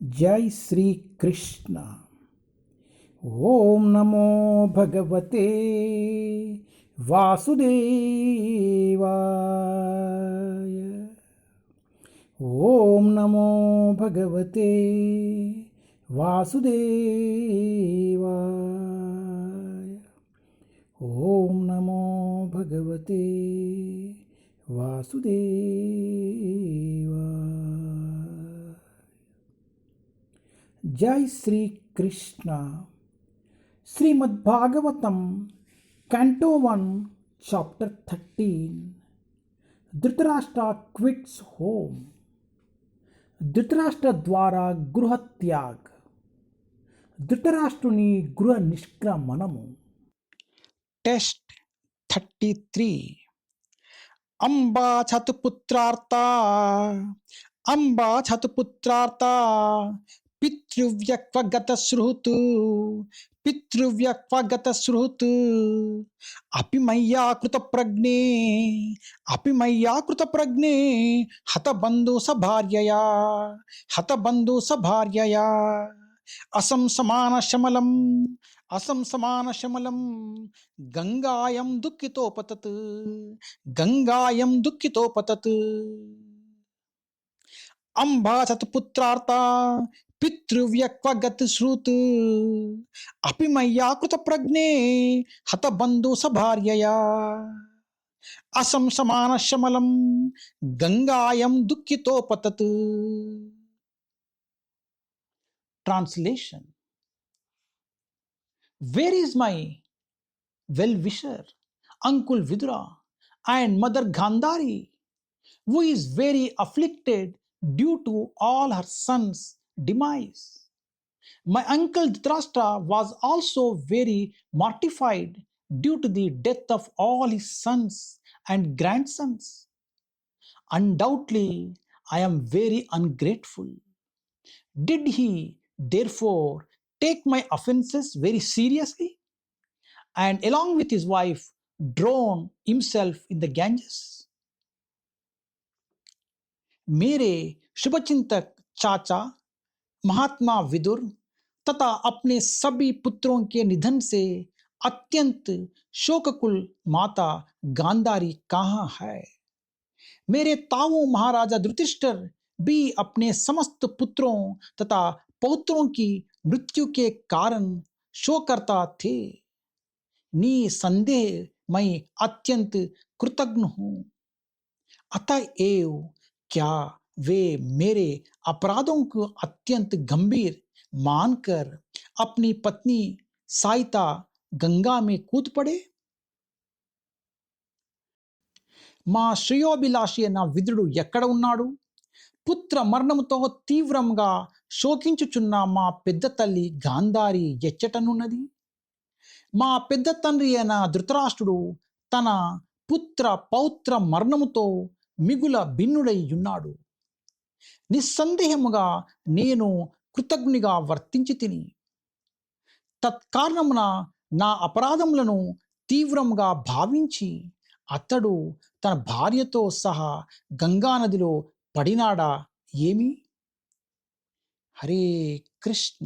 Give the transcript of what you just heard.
जय श्री कृष्ण। ओम नमो भगवते वासुदेवाय। ओम नमो भगवते वासुदेवाय। ओम नमो भगवते वासुदेवाय। जय Shri Krishna. Shrimad Bhagavatam canto 1 chapter 13। Dhritarashtra quits home. Dhritarashtra ద్వారా గృహత్యాగ్. ధృతరాష్ట్రుని గృహ నిష్క్రమణము. టెస్ట్ 33. అంబా చతుపుత్రార్తా అంబా చతుపుత్రార్తా పితృవ్యక్వగత శ్రుతు పితృవ్యక్వగత శ్రుతు అపి మయ్యా కృత ప్రజ్ఞే అపి మయ్యా కృత ప్రజ్ఞే హతబంధు సభార్యయా హతబంధు సభార్యయా అసంసమాన శమలం అసంసమాన శమలం గంగాయం దుఃఖితోపతత్ గంగాయం దుఃఖితోపతత్. అంబా చతుపుత్రార్త పితృవ్యక్వగత్ శ్రుత్ అపి మయ్యా కృత ప్రజ్ఞే హతబంధు సభార్యయా అసంసమాన శమలం గంగాయం దుఃఖితోపతత్. Translation. Where is my well-wisher, Uncle Vidura and Mother Gandhari, who is very afflicted due to all her sons' demise? My uncle Dhritarashtra was also very mortified due to the death of all his sons and grandsons. Undoubtedly, I am very ungrateful. Did he, therefore, take my offenses very seriously, and along with his wife drown himself in the Ganges? मेरे शुभचिंतक चाचा महात्मा विदुर तथा अपने सभी पुत्रों के निधन से अत्यंत शोककुल माता गांधारी कहाँ है? मेरे ताऊ महाराजा युधिष्ठिर भी अपने समस्त पुत्रों तथा पौत्रों की मृत्यु के कारण शोक करता थे. निसंदेह मैं अत्यंत कृतज्ञ हूँ. अतएव क्या वे मेरे अपराधों को अत्यंत गंभीर मानकर अपनी पत्नी साइता गंगा में कूद पड़े? మా శ్రేయోభిలాషి అయిన విదురుడు ఎక్కడ ఉన్నాడు? పుత్ర మరణముతో తీవ్రంగా శోకించుచున్న మా పెద్ద తల్లి గాంధారి ఎచ్చటనున్నది? మా పెద్ద తండ్రి అయిన ధృతరాష్ట్రుడు తన పుత్ర పౌత్ర మరణముతో మిగుల భిన్నుడై ఉన్నాడు. నిస్సందేహముగా నేను కృతజ్ఞునిగా వర్తించి తిని, తత్కారణమున నా అపరాధములను తీవ్రంగా భావించి అతడు తన భార్యతో సహా గంగానదిలో పడినాడా ఏమి? హరే కృష్ణ.